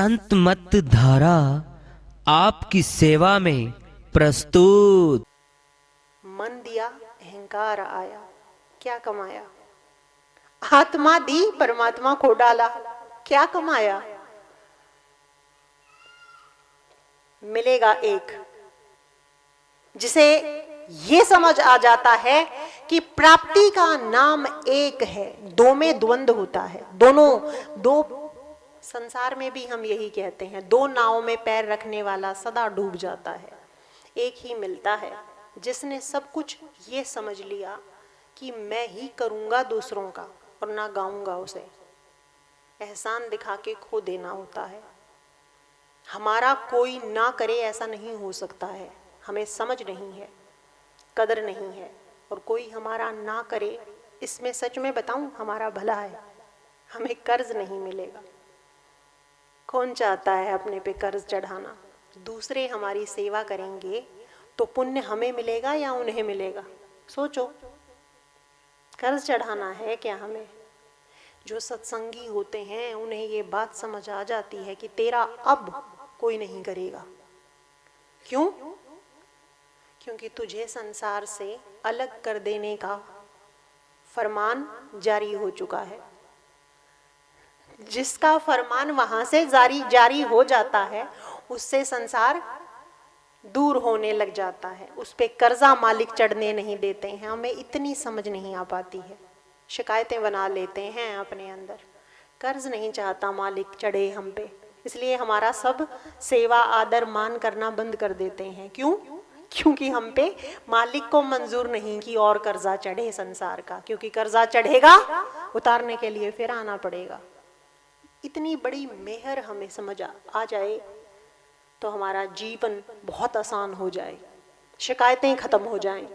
संत मत धारा आपकी सेवा में प्रस्तुत। मन दिया अहंकार आया, क्या कमाया? आत्मा दी परमात्मा खो डाला, क्या कमाया? मिलेगा एक जिसे ये समझ आ जाता है कि प्राप्ति का नाम एक है, दो में द्वंद होता है। दोनों दो संसार में भी हम यही कहते हैं, दो नावों में पैर रखने वाला सदा डूब जाता है। एक ही मिलता है जिसने सब कुछ ये समझ लिया कि मैं ही करूंगा दूसरों का और ना गाऊंगा उसे। एहसान दिखा के खो देना होता है। हमारा कोई ना करे ऐसा नहीं हो सकता है। हमें समझ नहीं है, कदर नहीं है, और कोई हमारा ना करे इसमें सच में बताऊं हमारा भला है। हमें कर्ज नहीं मिलेगा। कौन चाहता है अपने पे कर्ज चढ़ाना? दूसरे हमारी सेवा करेंगे तो पुण्य हमें मिलेगा या उन्हें मिलेगा? सोचो, कर्ज चढ़ाना है क्या हमें? जो सत्संगी होते हैं उन्हें ये बात समझ आ जाती है कि तेरा अब कोई नहीं करेगा। क्यों? क्योंकि तुझे संसार से अलग कर देने का फरमान जारी हो चुका है। जिसका फरमान वहां से जारी हो जाता है उससे संसार दूर होने लग जाता है। उस पे कर्जा मालिक चढ़ने नहीं देते हैं। हमें इतनी समझ नहीं आ पाती है। शिकायतें बना लेते हैं अपने अंदर। कर्ज नहीं चाहता मालिक चढ़े हम पे, इसलिए हमारा सब सेवा आदर मान करना बंद कर देते हैं। क्यों? क्योंकि हम पे मालिक को मंजूर नहीं कि और कर्जा चढ़े संसार का। क्योंकि कर्जा चढ़ेगा, उतारने के लिए फिर आना पड़ेगा। इतनी बड़ी मेहर हमें समझ आ जाए तो हमारा जीवन बहुत आसान हो जाए, शिकायतें खत्म हो जाएं।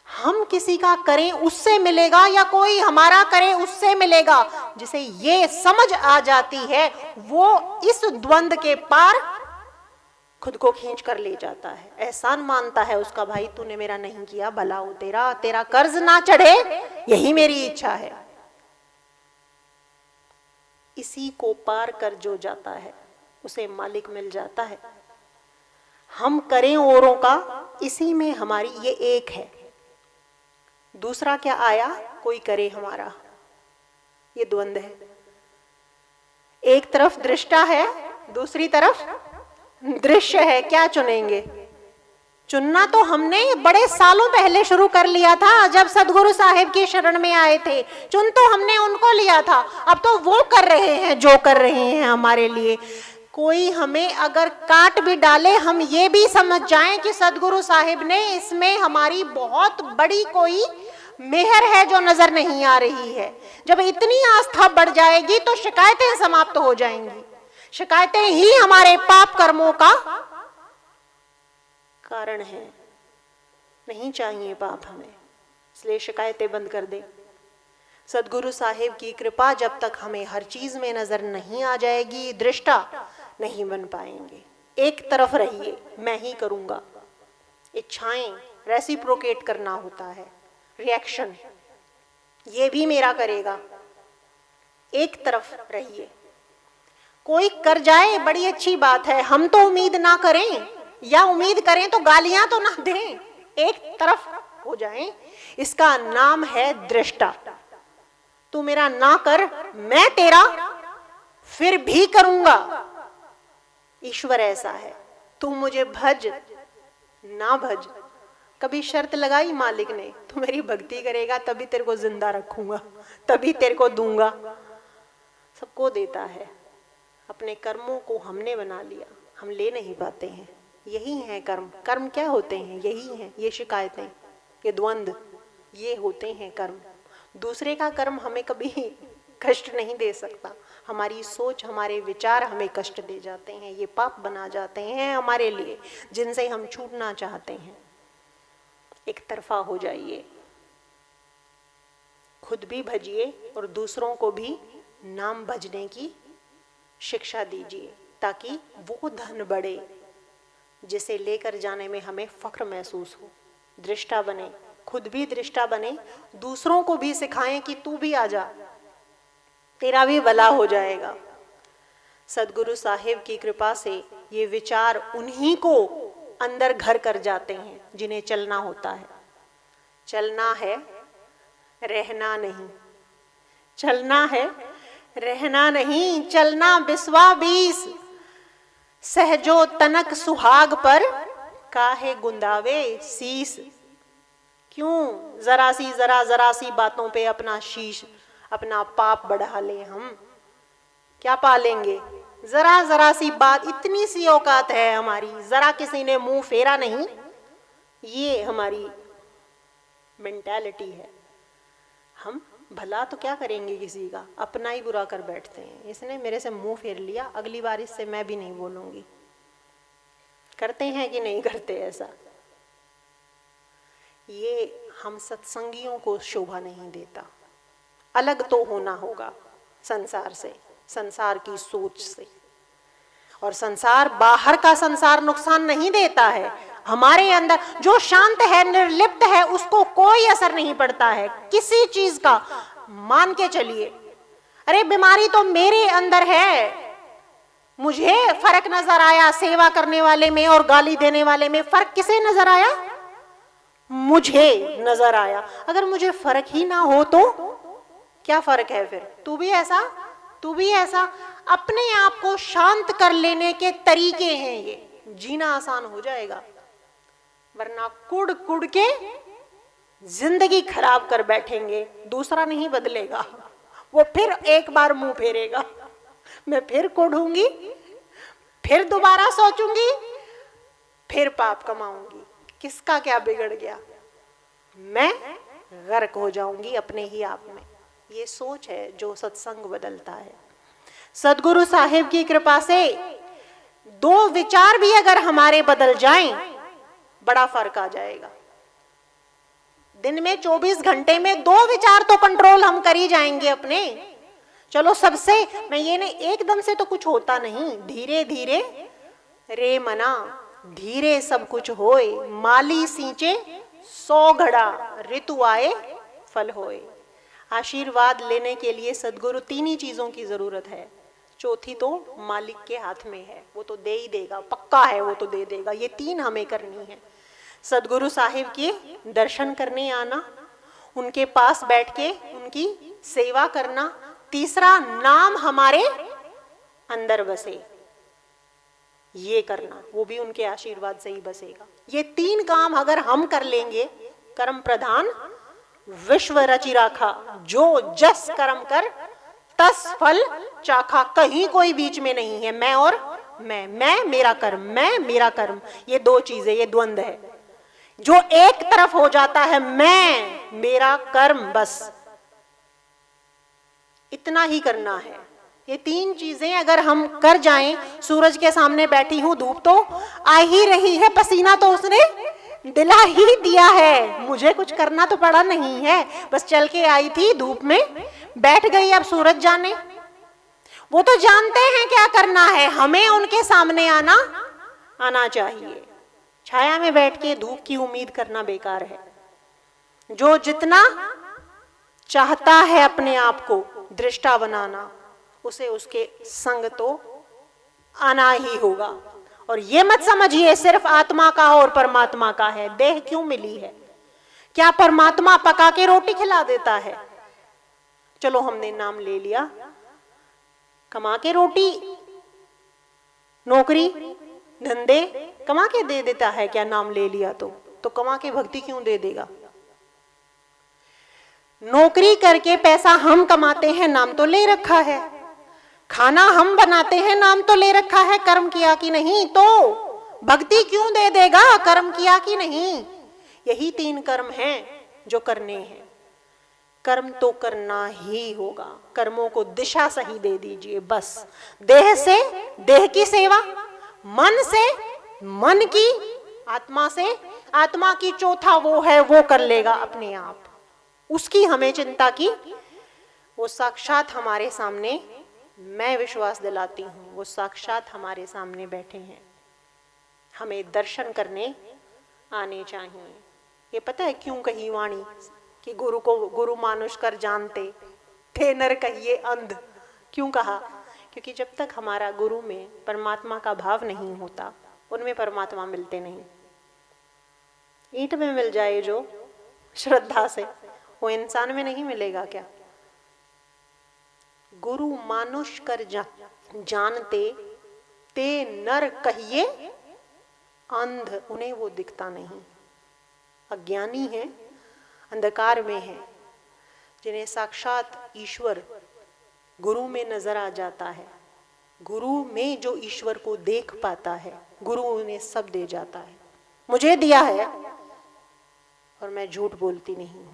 हम किसी का करें उससे मिलेगा या कोई हमारा करे उससे मिलेगा। जिसे ये समझ आ जाती है वो इस द्वंद के पार खुद को खींच कर ले जाता है। एहसान मानता है उसका, भाई तूने मेरा नहीं किया, भला हो तेरा, तेरा कर्ज ना चढ़े, यही मेरी इच्छा है। इसी को पार कर जो जाता है उसे मालिक मिल जाता है। हम करें औरों का, इसी में हमारी ये एक है। दूसरा क्या आया? कोई करे हमारा, ये द्वंद है। एक तरफ दृष्टा है, दूसरी तरफ दृश्य है। क्या चुनेंगे? चुनना तो हमने बड़े सालों पहले शुरू कर लिया था, जब सदगुरु साहिब की शरण में आए थे। चुन तो हमने उनको लिया था, अब तो वो कर रहे हैं जो कर रहे हैं हमारे लिए। कोई हमें अगर काट भी डाले, हम ये भी समझ जाएं कि सदगुरु साहिब ने इसमें हमारी बहुत बड़ी कोई मेहर है जो नजर नहीं आ रही है। जब इतनी आस्था बढ़ जाएगी तो शिकायतें समाप्त हो जाएंगी। शिकायतें ही हमारे पाप कर्मों का कारण है। नहीं चाहिए पाप हमें, इसलिए शिकायतें बंद कर दे। सदगुरु साहिब की कृपा जब तक हमें हर चीज में नजर नहीं आ जाएगी, दृष्टा नहीं बन पाएंगे। एक तरफ रहिए, मैं ही करूंगा। इच्छाएं रेसिप्रोकेट करना होता है, रिएक्शन ये भी मेरा करेगा। एक तरफ रहिए। कोई कर जाए बड़ी अच्छी बात है, हम तो उम्मीद ना करें, या उम्मीद करें तो गालियां तो ना दें। एक तरफ हो जाएं, इसका नाम है दृष्टा। तू मेरा ना कर, मैं तेरा फिर भी करूंगा। ईश्वर ऐसा है। तू मुझे भज ना भज। कभी शर्त लगाई मालिक ने, तू मेरी भक्ति करेगा तभी तेरे को जिंदा रखूंगा, तभी तेरे को दूंगा। सबको देता है। अपने कर्मों को हमने बना लिया, हम ले नहीं पाते हैं। यही है कर्म। कर्म क्या होते हैं? यही हैं, ये शिकायतें, ये द्वंद, ये होते हैं कर्म। दूसरे का कर्म हमें कभी कष्ट नहीं दे सकता। हमारी सोच, हमारे विचार हमें कष्ट दे जाते हैं। ये पाप बना जाते हैं हमारे लिए, जिनसे हम छूटना चाहते हैं। एक तरफा हो जाइए, खुद भी भजिए और दूसरों को भी नाम भजने की शिक्षा दीजिए, ताकि वो धन बढ़े जिसे लेकर जाने में हमें फख्र महसूस हो। दृष्टा बने, खुद भी दृष्टा बने, दूसरों को भी सिखाएं कि तू भी आ जा, तेरा भी भला हो जाएगा। सदगुरु साहिब की कृपा से ये विचार उन्हीं को अंदर घर कर जाते हैं जिन्हें चलना होता है। चलना है, रहना नहीं। चलना है, रहना नहीं। चलना बिस्वा बीस, सहजो तनक सुहाग पर काहे गुंदावे शीस। क्यों जरा सी बातों पे अपना शीश, अपना पाप बढ़ा ले हम? क्या पालेंगे? जरा सी बात, इतनी सी औकात है हमारी, जरा किसी ने मुंह फेरा नहीं, ये हमारी मेंटालिटी है। हम भला तो क्या करेंगे किसी का, अपना ही बुरा कर बैठते हैं। इसने मेरे से मुंह फेर लिया, अगली बार इससे मैं भी नहीं बोलूंगी। करते हैं कि नहीं करते ऐसा? ये हम सत्संगियों को शोभा नहीं देता। अलग तो होना होगा संसार से, संसार की सोच से। और संसार, बाहर का संसार नुकसान नहीं देता है। हमारे अंदर जो शांत है, निर्लिप्त है, उसको कोई असर नहीं पड़ता है किसी चीज का। मान के चलिए, अरे बीमारी तो मेरे अंदर है, मुझे फर्क नजर आया सेवा करने वाले में और गाली देने वाले में। फर्क किसे नजर आया? मुझे नजर आया। अगर मुझे फर्क ही ना हो तो क्या फर्क है फिर? तू भी ऐसा, तू भी ऐसा। अपने आप को शांत कर लेने के तरीके हैं ये, जीना आसान हो जाएगा। वरना कुड़ कुड़ के जिंदगी खराब कर बैठेंगे। दूसरा नहीं बदलेगा, वो फिर एक बार मुंह फेरेगा, मैं फिर कुड़ूंगी, फिर दोबारा सोचूंगी, फिर पाप कमाऊंगी। किसका क्या बिगड़ गया? मैं गर्क हो जाऊंगी अपने ही आप में। ये सोच है जो सत्संग बदलता है। सदगुरु साहिब की कृपा से दो विचार भी अगर हमारे बदल जाएं, बड़ा फर्क आ जाएगा। दिन में 24 घंटे में 2 विचार तो कंट्रोल हम कर ही जाएंगे अपने। चलो सबसे, मैं ये नहीं, एकदम से तो कुछ होता नहीं, धीरे धीरे रे मना, धीरे सब कुछ होए। माली सींचे 100 घड़ा, ऋतु आए फल होए। आशीर्वाद लेने के लिए सदगुरु 3 ही चीजों की जरूरत है। चौथी तो मालिक के हाथ में है, वो तो दे ही देगा, पक्का है, वो तो दे देगा। ये 3 हमें करनी है। सदगुरु साहिब के दर्शन करने आना, उनके पास बैठ के उनकी सेवा करना। तीसरा, नाम हमारे अंदर बसे, ये करना, वो भी उनके आशीर्वाद से ही बसेगा। ये 3 काम अगर हम कर लेंगे, कर्म प्रधान विश्व रचि राखा, जो जस कर्म कर तस फल चाखा। कहीं कोई बीच में नहीं है, मैं और मैं मेरा कर्म, मैं मेरा कर्म, ये 2 चीजें, ये द्वंद है। जो एक तरफ हो जाता है, मैं मेरा कर्म, बस इतना ही करना है। ये 3 चीजें अगर हम कर जाएं, सूरज के सामने बैठी हूं, धूप तो आ ही रही है, पसीना तो उसने दिला ही दिया है, मुझे कुछ करना तो पड़ा नहीं है, बस चल के आई थी, धूप में बैठ गई। अब सूरज जाने, वो तो जानते हैं क्या करना है, हमें उनके सामने आना चाहिए। छाया में बैठ के धूप की उम्मीद करना बेकार है। जो जितना चाहता है अपने आप को दृष्टा बनाना, उसे उसके संग तो आना ही होगा। और ये मत समझिए सिर्फ आत्मा का और परमात्मा का है। देह क्यों मिली है? क्या परमात्मा पका के रोटी खिला देता है? चलो हमने नाम ले लिया, कमा के रोटी, नौकरी धंधे कमा के दे देता है क्या? नाम ले लिया तो कमा के भक्ति क्यों दे देगा? नौकरी करके पैसा हम कमाते हैं, नाम तो ले रखा है। खाना हम बनाते हैं, नाम तो ले रखा है। कर्म किया कि नहीं, तो भक्ति क्यों दे देगा? कर्म किया कि नहीं। यही 3 कर्म हैं जो करने हैं। कर्म तो करना ही होगा। कर्मों को दिशा सही दे दीजिए बस। देह से देह की सेवा, मन से मन की, आत्मा से आत्मा की, चौथा वो है, वो कर लेगा अपने आप। उसकी हमें चिंता की, वो साक्षात हमारे सामने, मैं विश्वास दिलाती हूं, वो साक्षात हमारे सामने बैठे हैं। हमें दर्शन करने आने चाहिए। ये पता है क्यों कही वाणी कि गुरु को गुरु मानुष कर जानते, थे नर कहिए अंध? क्यों कहा? क्योंकि जब तक हमारा गुरु में परमात्मा का भाव नहीं होता, उनमें परमात्मा मिलते नहीं। ईंट में मिल जाए जो श्रद्धा से, वो इंसान में नहीं मिलेगा क्या? गुरु मानुष कर जानते, ते नर कहिए अंध, उन्हें वो दिखता नहीं। अज्ञानी है, अंधकार में है, जिन्हें साक्षात ईश्वर गुरु में नजर आ जाता है, गुरु में जो ईश्वर को देख पाता है, गुरु उन्हें सब दे जाता है। मुझे दिया है और मैं झूठ बोलती नहीं हूं।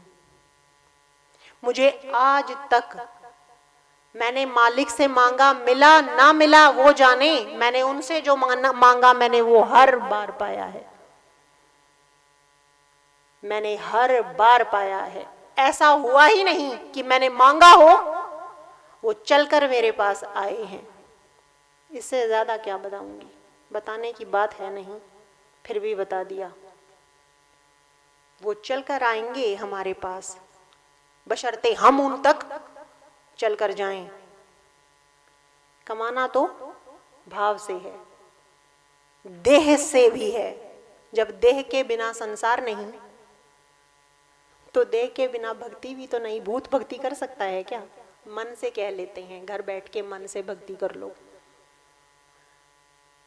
मुझे आज तक मैंने मालिक से मांगा, मिला ना मिला वो जाने, मैंने उनसे जो मांगा मैंने वो हर बार पाया है। मैंने हर बार पाया है। ऐसा हुआ ही नहीं कि मैंने मांगा हो वो चलकर मेरे पास आए हैं। इससे ज्यादा क्या बताऊंगी, बताने की बात है नहीं, फिर भी बता दिया। वो चलकर आएंगे हमारे पास, बशर्ते हम उन तक चलकर जाएं। कमाना तो भाव से है, देह से भी है। जब देह के बिना संसार नहीं, तो देह के बिना भक्ति भी तो नहीं। भूत भक्ति कर सकता है क्या? मन से कह लेते हैं, घर बैठ के मन से भक्ति कर लो।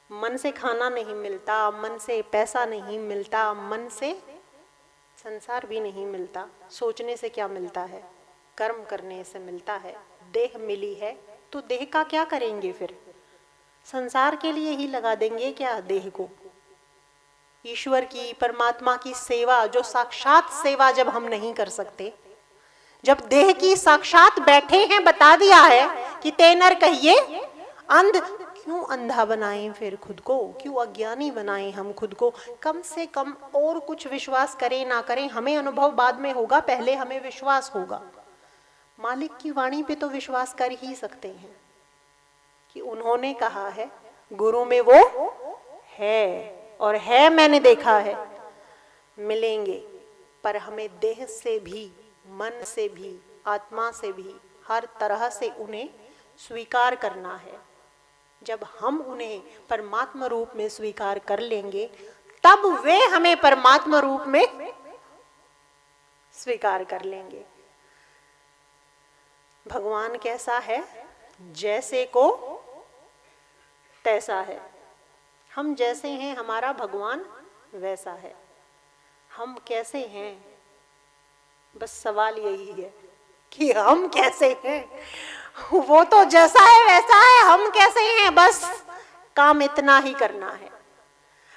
मन से खाना नहीं मिलता, मन से पैसा नहीं मिलता, मन से संसार भी नहीं मिलता। सोचने से क्या मिलता है? कर्म करने से मिलता है। देह मिली है तो देह का क्या करेंगे फिर? संसार के लिए ही लगा देंगे क्या देह को? ईश्वर की, परमात्मा की सेवा, जो साक्षात सेवा जब हम नहीं कर सकते, जब देह की साक्षात बैठे हैं, बता दिया है कि तेनर कहिए अंध, क्यों अंधा बनाएं फिर खुद को? क्यों अज्ञानी बनाएं हम खुद को? कम से कम और कुछ विश्वास करें ना करें, हमें अनुभव बाद में होगा, पहले हमें विश्वास होगा। मालिक की वाणी पे तो विश्वास कर ही सकते हैं कि उन्होंने कहा है, गुरु में वो है, और है मैंने देखा है। मिलेंगे, पर हमें देह से भी, मन से भी, आत्मा से भी, हर तरह से उन्हें स्वीकार करना है। जब हम उन्हें परमात्मा रूप में स्वीकार कर लेंगे, तब वे हमें परमात्मा रूप में स्वीकार कर लेंगे। भगवान कैसा है? जैसे को तैसा है। हम जैसे हैं, हमारा भगवान वैसा है। हम कैसे हैं? बस सवाल यही है कि हम कैसे हैं। वो तो जैसा है वैसा है, हम कैसे हैं, बस काम इतना ही करना है।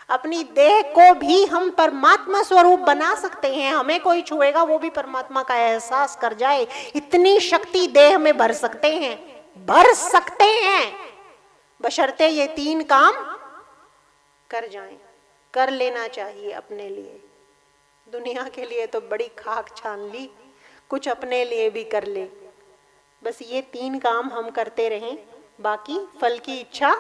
अपनी देह को भी हम परमात्मा स्वरूप बना सकते हैं। हमें कोई छुएगा वो भी परमात्मा का एहसास कर जाए, इतनी शक्ति देह में भर सकते हैं, भर सकते हैं, बशर्ते ये 3 काम कर जाएं। कर लेना चाहिए अपने लिए। दुनिया के लिए तो बड़ी खाक छान ली, कुछ अपने लिए भी कर ले। बस ये 3 काम हम करते रहें, बाकी फल की इच्छा।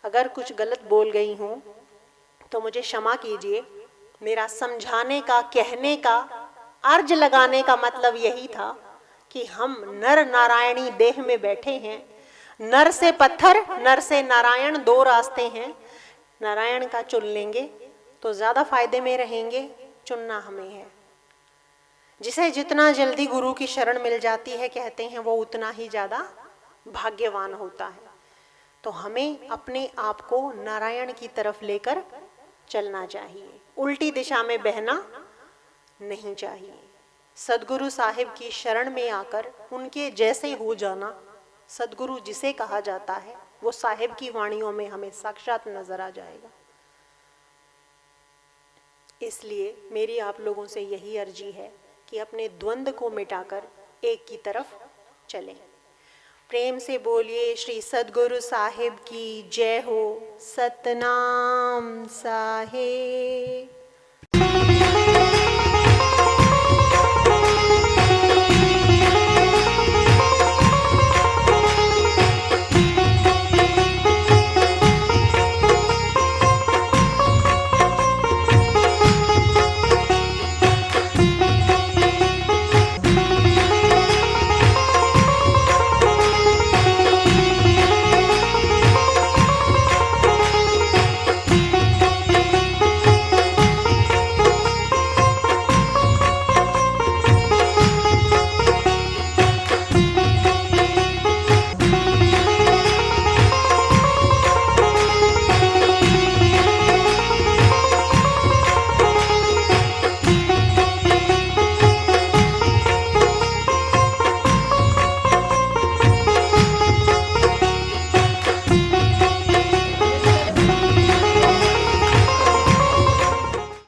अगर कुछ गलत बोल गई हूं तो मुझे क्षमा कीजिए। मेरा समझाने का, कहने का, अर्ज लगाने का मतलब यही था कि हम नर नारायणी देह में बैठे हैं। नर से पत्थर, नर से नारायण, 2 रास्ते हैं। नारायण का चुन लेंगे तो ज्यादा फायदे में रहेंगे। चुनना हमें है। जिसे जितना जल्दी गुरु की शरण मिल जाती है, कहते हैं वो उतना ही ज्यादा भाग्यवान होता है। तो हमें अपने आप को नारायण की तरफ लेकर चलना चाहिए, उल्टी दिशा में बहना नहीं चाहिए। सदगुरु साहिब की शरण में आकर उनके जैसे हो जाना, सदगुरु जिसे कहा जाता है, वो साहिब की वाणियों में हमें साक्षात नजर आ जाएगा। इसलिए मेरी आप लोगों से यही अर्जी है कि अपने द्वंद्व को मिटाकर एक की तरफ चलें। प्रेम से बोलिए श्री सदगुरु साहिब की जय हो। सतनाम साहिब।